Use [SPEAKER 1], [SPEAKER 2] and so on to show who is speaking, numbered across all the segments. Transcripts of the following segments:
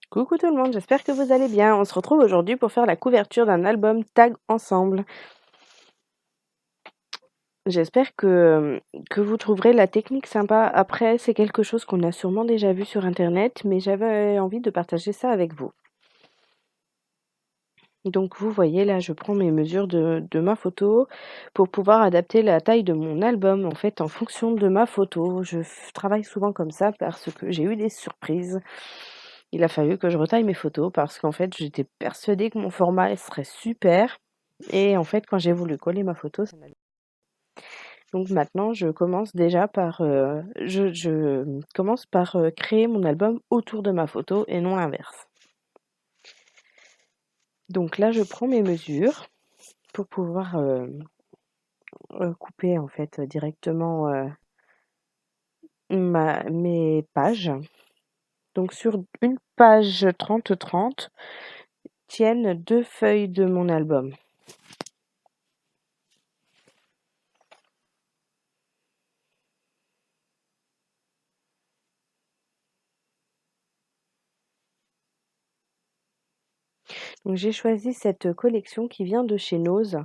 [SPEAKER 1] Coucou tout le monde, j'espère que vous allez bien. On se retrouve aujourd'hui pour faire la couverture d'un album Tag ensemble. J'espère que vous trouverez la technique sympa. Après, c'est quelque chose qu'on a sûrement déjà vu sur internet, mais j'avais envie de partager ça avec vous. Donc vous voyez là, je prends mes mesures de ma photo pour pouvoir adapter la taille de mon album en fait en fonction de ma photo. Travaille souvent comme ça parce que j'ai eu des surprises. Il a fallu que je retaille mes photos parce qu'en fait j'étais persuadée que mon format serait super et en fait quand j'ai voulu coller ma photo, ça m'a donc maintenant je commence déjà par, je commence par, créer mon album autour de ma photo et non l'inverse. Donc là, je prends mes mesures pour pouvoir, couper en fait, directement, mes pages. Donc sur une page 30-30 tiennent 2 feuilles de mon album. Donc j'ai choisi cette collection qui vient de chez Nose.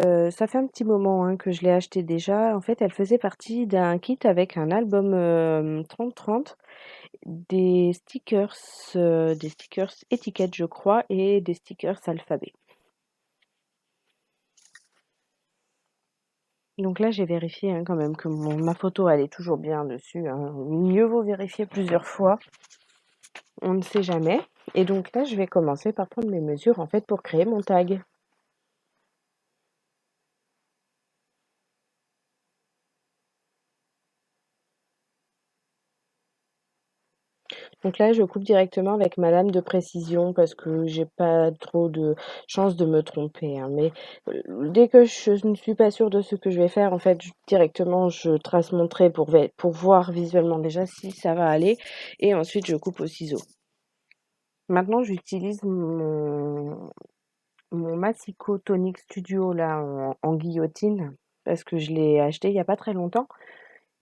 [SPEAKER 1] Ça fait un petit moment, hein, que je l'ai achetée déjà. En fait, elle faisait partie d'un kit avec un album, 30-30, des stickers étiquettes, je crois, et des stickers alphabet. Donc là, j'ai vérifié, hein, quand même que ma photo, elle est toujours bien dessus, hein. Mieux vaut vérifier plusieurs fois, on ne sait jamais. Et donc là, je vais commencer par prendre mes mesures, en fait, pour créer mon tag. Donc là, je coupe directement avec ma lame de précision parce que j'ai pas trop de chance de me tromper, hein. Mais dès que je ne suis pas sûre de ce que je vais faire, en fait, directement, je trace mon trait pour voir visuellement déjà si ça va aller. Et ensuite, je coupe au ciseau. Maintenant, j'utilise mon Massico Tonic Studio là en guillotine parce que je l'ai acheté il y a pas très longtemps.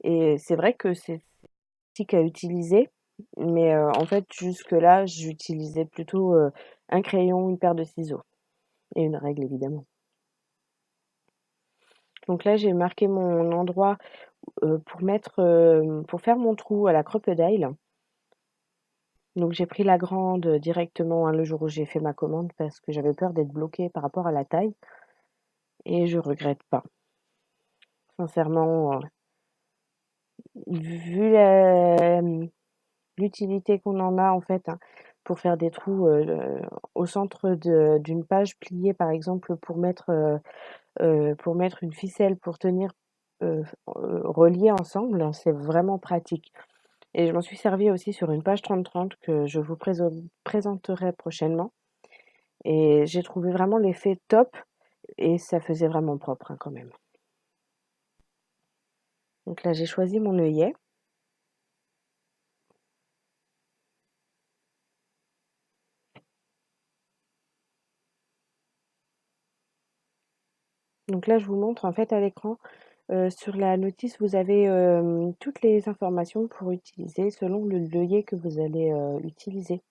[SPEAKER 1] Et c'est vrai que c'est pratique à utiliser, mais en fait, jusque-là, j'utilisais plutôt, un crayon, une paire de ciseaux et une règle évidemment. Donc là, j'ai marqué mon endroit, pour faire mon trou à la crocodile. Donc j'ai pris la grande, directement, hein, le jour où j'ai fait ma commande parce que j'avais peur d'être bloquée par rapport à la taille et je regrette pas. Sincèrement, vu l'utilité qu'on en a en fait, hein, pour faire des trous, au centre d'une page pliée par exemple pour mettre une ficelle pour tenir, reliés ensemble, hein, c'est vraiment pratique et je m'en suis servie aussi sur une page 30-30 que je vous présenterai prochainement et j'ai trouvé vraiment l'effet top et ça faisait vraiment propre, hein, quand même. Donc là, j'ai choisi mon œillet. Donc là, je vous montre en fait à l'écran. Sur la notice, vous avez, toutes les informations pour utiliser selon l'œillet que vous allez, utiliser.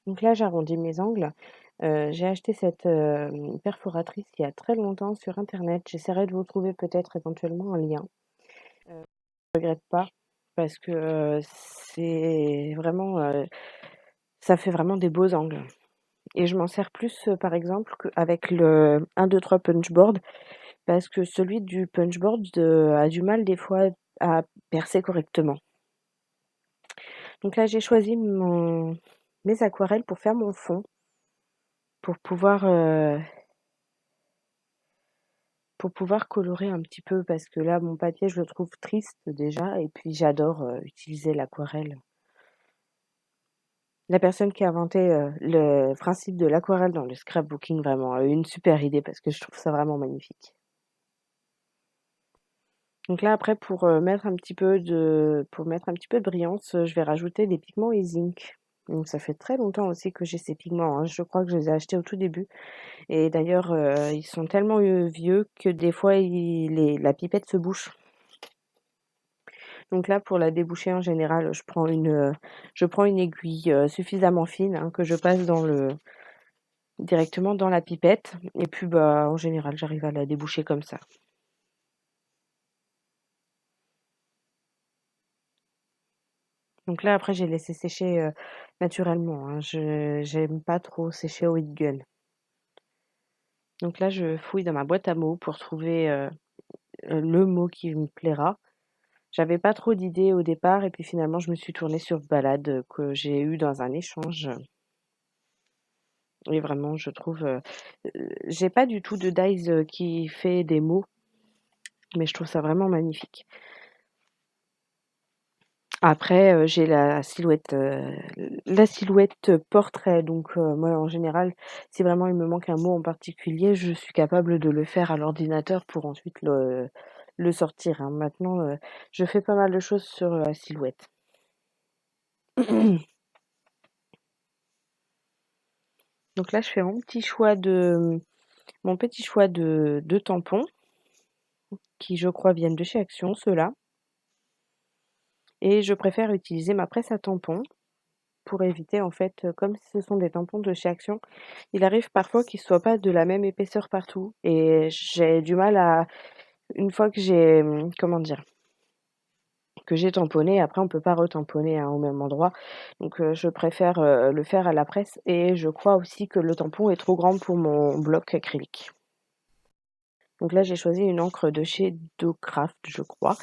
[SPEAKER 1] Donc là, j'arrondis mes angles. J'ai acheté cette, perforatrice il y a très longtemps sur internet. J'essaierai de vous trouver peut-être éventuellement un lien. Je regrette pas parce que, c'est vraiment, ça fait vraiment des beaux angles et je m'en sers plus, par exemple qu'avec le 1-2-3 punchboard parce que celui du punchboard, a du mal des fois à percer correctement. Donc là, j'ai choisi mes aquarelles pour faire mon fond, pour pouvoir, heu, pour pouvoir colorer un petit peu parce que là, mon papier, je le trouve triste déjà et puis j'adore, utiliser l'aquarelle. La personne qui a inventé, le principe de l'aquarelle dans le scrapbooking vraiment a eu une super idée parce que je trouve ça vraiment magnifique. Donc là après pour mettre un petit peu de brillance, je vais rajouter des pigments et zinc. Donc ça fait très longtemps aussi que j'ai ces pigments, hein. Je crois que je les ai achetés au tout début et d'ailleurs, ils sont tellement, vieux que des fois la pipette se bouche. Donc là, pour la déboucher, en général, je prends une aiguille, suffisamment fine, hein, que je passe directement dans la pipette et puis, bah, en général, j'arrive à la déboucher comme ça. Donc là, après, j'ai laissé sécher, naturellement, hein. Je J'aime pas trop sécher au heat gun. Donc là, je fouille dans ma boîte à mots pour trouver, le mot qui me plaira. J'avais pas trop d'idées au départ et puis finalement, je me suis tournée sur Balade, que j'ai eu dans un échange, et vraiment, je trouve, j'ai pas du tout de dies, qui fait des mots, mais je trouve ça vraiment magnifique. Après, j'ai la silhouette portrait, donc moi, en général, si vraiment il me manque un mot en particulier, je suis capable de le faire à l'ordinateur pour ensuite le sortir, hein. Maintenant, je fais pas mal de choses sur, la silhouette. Donc là, je fais mon petit choix de tampons qui, je crois, viennent de chez Action, ceux-là, et je préfère utiliser ma presse à tampons pour éviter, en fait, comme ce sont des tampons de chez Action, il arrive parfois qu'ils soient pas de la même épaisseur partout et j'ai du mal à une fois que comment dire? Que j'ai tamponné, après on peut pas retamponner, hein, au même endroit. Donc je préfère, le faire à la presse et je crois aussi que le tampon est trop grand pour mon bloc acrylique. Donc là, j'ai choisi une encre de chez Docraft, je crois.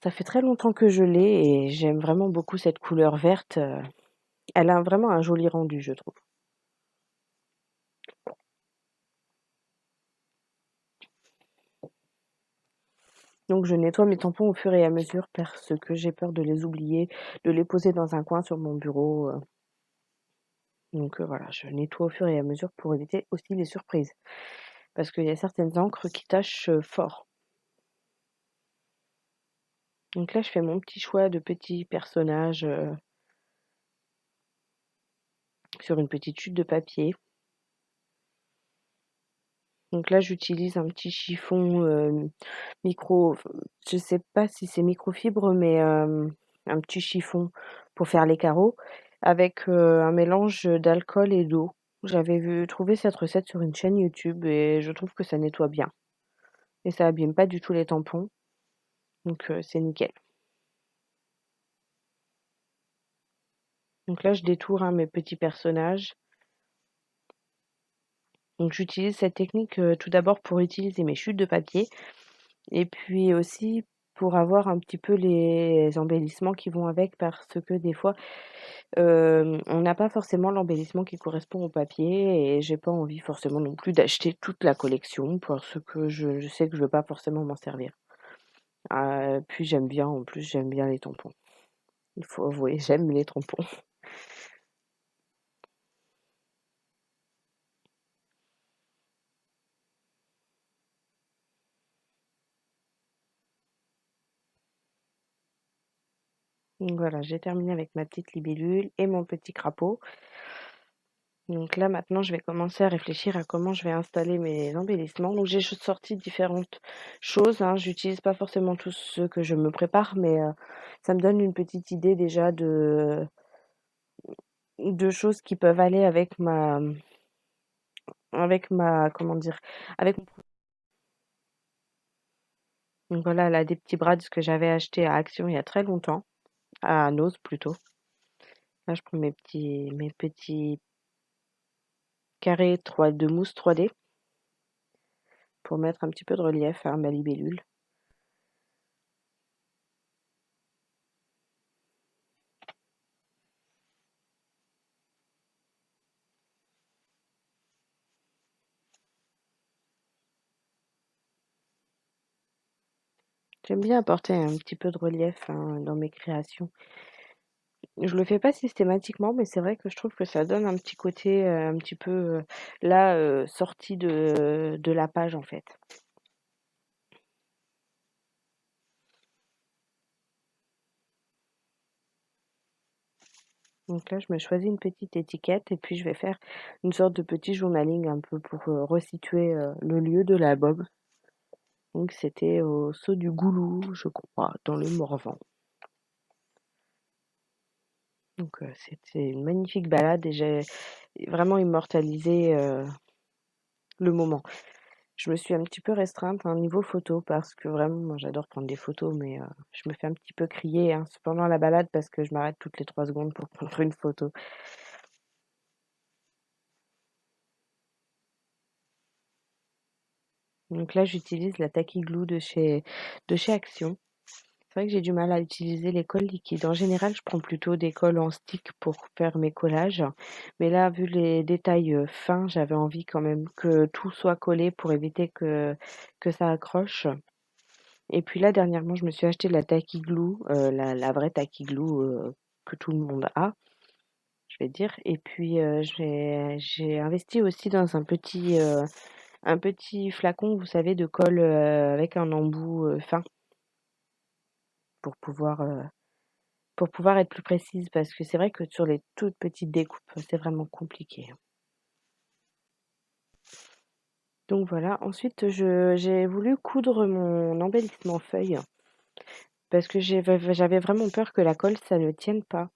[SPEAKER 1] Ça fait très longtemps que je l'ai et j'aime vraiment beaucoup cette couleur verte, elle a vraiment un joli rendu, je trouve. Donc je nettoie mes tampons au fur et à mesure parce que j'ai peur de les oublier, de les poser dans un coin sur mon bureau, donc voilà, je nettoie au fur et à mesure pour éviter aussi les surprises. Parce qu'il y a certaines encres qui tachent, fort. Donc là, je fais mon petit choix de petits personnages, sur une petite chute de papier. Donc là, j'utilise un petit chiffon, je sais pas si c'est microfibre, mais un petit chiffon pour faire les carreaux avec, un mélange d'alcool et d'eau. J'avais trouvé cette recette sur une chaîne YouTube et je trouve que ça nettoie bien et ça abîme pas du tout les tampons, donc c'est nickel. Donc là, je détourne, hein, mes petits personnages. Donc j'utilise cette technique, tout d'abord pour utiliser mes chutes de papier et puis aussi pour avoir un petit peu les embellissements qui vont avec parce que des fois, on n'a pas forcément l'embellissement qui correspond au papier et j'ai pas envie forcément non plus d'acheter toute la collection parce que je sais que je veux pas forcément m'en servir. Puis en plus, j'aime bien les tampons. Il faut avouer, j'aime les tampons. Donc voilà, j'ai terminé avec ma petite libellule et mon petit crapaud. Donc là, maintenant, je vais commencer à réfléchir à comment je vais installer mes embellissements. Donc j'ai sorti différentes choses, hein. J'utilise pas forcément tous ceux que je me prépare, mais ça me donne une petite idée déjà de choses qui peuvent aller comment dire? Avec donc voilà, là, des petits brads que j'avais achetés à Action il y a très longtemps, à Noz plutôt. Là, je prends mes petits carrés de mousse 3D pour mettre un petit peu de relief à ma libellule. J'aime bien apporter un petit peu de relief, hein, dans mes créations. Je le fais pas systématiquement, mais c'est vrai que je trouve que ça donne un petit côté, un petit peu, là, sorti de la page, en fait. Donc là, je me choisis une petite étiquette et puis je vais faire une sorte de petit journaling un peu pour, resituer, le lieu de l'album. Donc c'était au Saut du Goulou, je crois, dans le Morvan. Donc c'était une magnifique balade et j'ai vraiment immortalisé, le moment. Je me suis un petit peu restreinte, hein, niveau photo parce que vraiment moi j'adore prendre des photos mais je me fais un petit peu crier, hein, pendant la balade parce que je m'arrête toutes les 3 secondes pour prendre une photo. Donc là, j'utilise la Tacky Glue de chez Action. C'est vrai que j'ai du mal à utiliser les colles liquides. En général, je prends plutôt des colles en stick pour faire mes collages. Mais là, vu les détails fins, j'avais envie quand même que tout soit collé pour éviter que ça accroche. Et puis là, dernièrement, je me suis acheté la Tacky Glue, la vraie Tacky Glue que tout le monde a, je vais dire. Et puis j'ai investi aussi dans un petit flacon, vous savez, de colle avec un embout fin pour pouvoir, heu, pour pouvoir être plus précise parce que c'est vrai que sur les toutes petites découpes, c'est vraiment compliqué. Donc voilà, ensuite j'ai voulu coudre mon embellissement feuille parce que j'avais vraiment peur que la colle, ça ne tienne pas.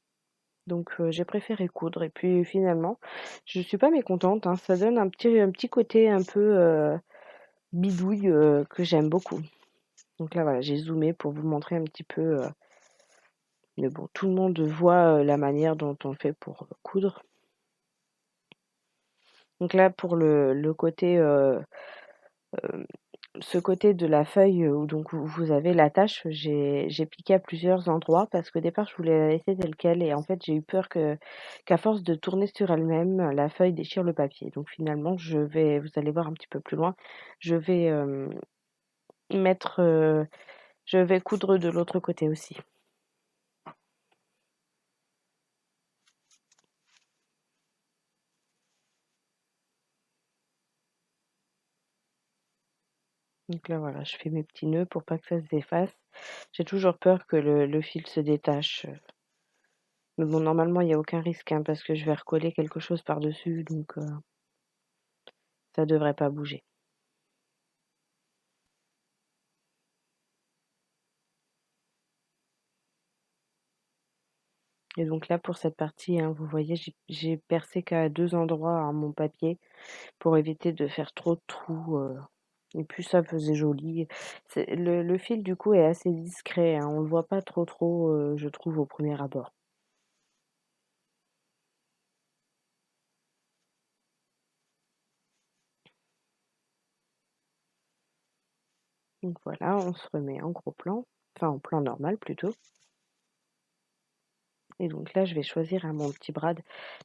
[SPEAKER 1] Donc j'ai préféré coudre et puis finalement, je suis pas mécontente, hein, ça donne un petit côté un peu, bidouille, que j'aime beaucoup. Donc là, voilà, j'ai zoomé pour vous montrer un petit peu, mais bon, tout le monde voit, la manière dont on fait pour, coudre. Donc là, pour le côté, hem, ce côté de la feuille, où donc vous avez l'attache, j'ai piqué à plusieurs endroits parce qu'au départ, je voulais la laisser telle quelle et en fait, j'ai eu peur qu'à force de tourner sur elle-même, la feuille déchire le papier. Donc finalement, vous allez voir un petit peu plus loin, je vais, mettre, je vais coudre de l'autre côté aussi. Donc là, voilà, je fais mes petits nœuds pour pas que ça se défasse. J'ai toujours peur que le fil se détache, mais bon, normalement, il y a aucun risque, hein, parce que je vais recoller quelque chose par-dessus, donc ça devrait pas bouger. Et donc là, pour cette partie, hein, vous voyez, j'ai percé qu'à 2 endroits, hein, mon papier pour éviter de faire trop de trous, et puis ça faisait joli. C'est le fil, du coup, est assez discret, hein, on le voit pas trop, je trouve, au premier abord. Donc voilà, on se remet en gros plan, enfin en plan normal plutôt. Et donc là, je vais choisir, hein, mon petit brad.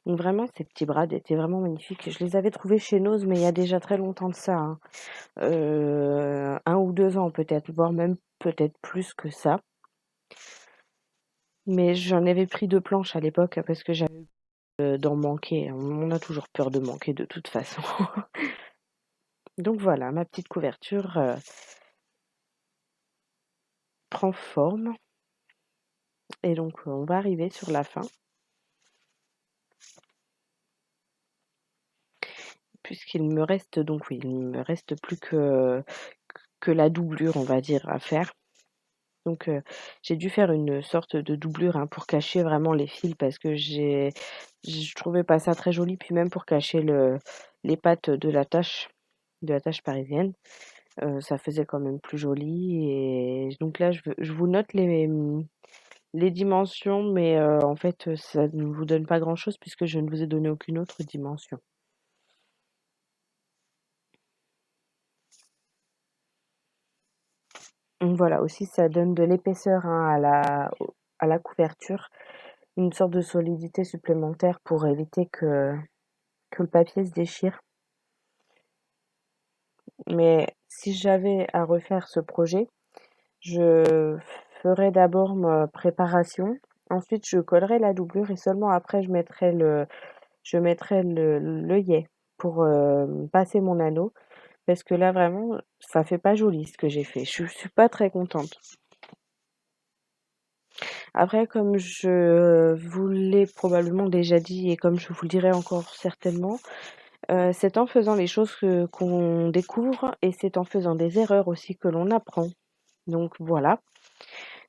[SPEAKER 1] Donc vraiment, ces petits brads étaient vraiment magnifiques. Je les avais trouvés chez Nose, mais il y a déjà très longtemps de ça, hein. 1 ou 2 ans peut-être, voire même peut-être plus que ça. Mais j'en avais pris 2 planches à l'époque parce que j'avais d'en manquer. On a toujours peur de manquer de toute façon. Donc voilà, ma petite couverture, prend forme et donc on va arriver sur la fin puisqu'il me reste donc oui, il me reste plus que la doublure, on va dire, à faire. Donc j'ai dû faire une sorte de doublure, hein, pour cacher vraiment les fils parce que je trouvais pas ça très joli, puis même pour cacher les pattes de la tache parisienne, ça faisait quand même plus joli et donc là je vous note les dimensions mais en fait, ça ne vous donne pas grand-chose puisque je ne vous ai donné aucune autre dimension. Donc voilà, aussi ça donne de l'épaisseur, hein, à la couverture, une sorte de solidité supplémentaire pour éviter que le papier se déchire. Mais si j'avais à refaire ce projet, je ferais d'abord ma préparation, ensuite je collerais la doublure et seulement après je mettrais l'œillet pour, passer mon anneau parce que là vraiment, ça fait pas joli ce que j'ai fait. Je suis pas très contente. Après comme je vous l'ai probablement déjà dit et comme je vous le dirai encore certainement, c'est en faisant les choses qu'on découvre et c'est en faisant des erreurs aussi que l'on apprend. Donc voilà,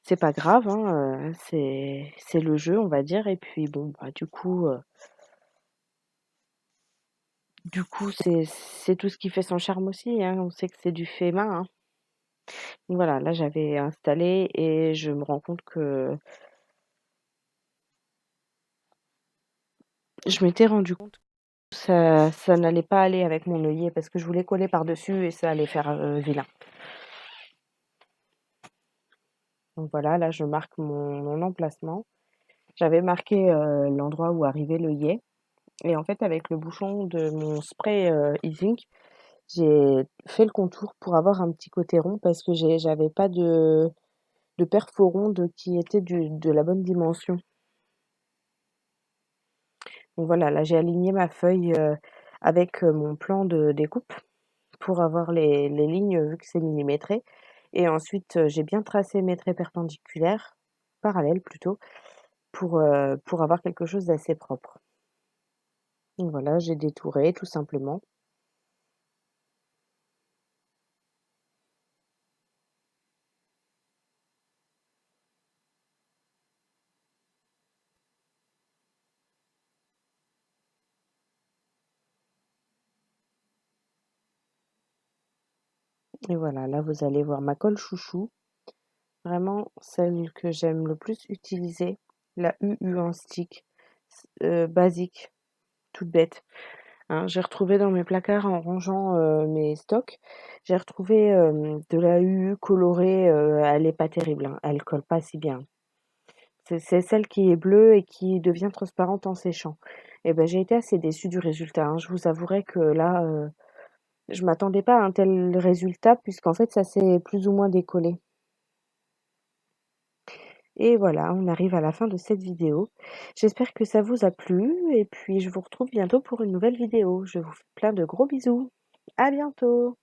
[SPEAKER 1] c'est pas grave, hein, c'est le jeu, on va dire et puis bon, bah, du coup, c'est tout ce qui fait son charme aussi, hein. On sait que c'est du fait main, hein. Donc voilà, là, j'avais installé et je me rends compte que je m'étais rendu compte que ça n'allait pas aller avec mon œillet parce que je voulais coller par-dessus et ça allait faire, vilain. Donc voilà, là, je marque mon emplacement. J'avais marqué, l'endroit où arrivait l'œillet et en fait, avec le bouchon de mon spray, Ink, j'ai fait le contour pour avoir un petit côté rond parce que j'avais pas de perfo ronde qui était de la bonne dimension. Donc voilà, là j'ai aligné ma feuille, avec, mon plan de découpe pour avoir les lignes, vu que c'est millimétré et ensuite, j'ai bien tracé mes traits perpendiculaires, parallèles plutôt, pour avoir quelque chose d'assez propre. Donc voilà, j'ai détouré tout simplement et voilà, là vous allez voir ma colle chouchou, vraiment celle que j'aime le plus utiliser, la UU en stick, basique, toute bête. Hein, j'ai retrouvé dans mes placards en rangeant, mes stocks, j'ai retrouvé, de la UU colorée, elle est pas terrible, hein, elle colle pas si bien. C'est celle qui est bleue et qui devient transparente en séchant et ben, j'ai été assez déçue du résultat, hein. Je vous avouerai que là, je m'attendais pas à un tel résultat puisqu'en fait ça s'est plus ou moins décollé et voilà, on arrive à la fin de cette vidéo. J'espère que ça vous a plu et puis je vous retrouve bientôt pour une nouvelle vidéo. Je vous fais plein de gros bisous. À bientôt.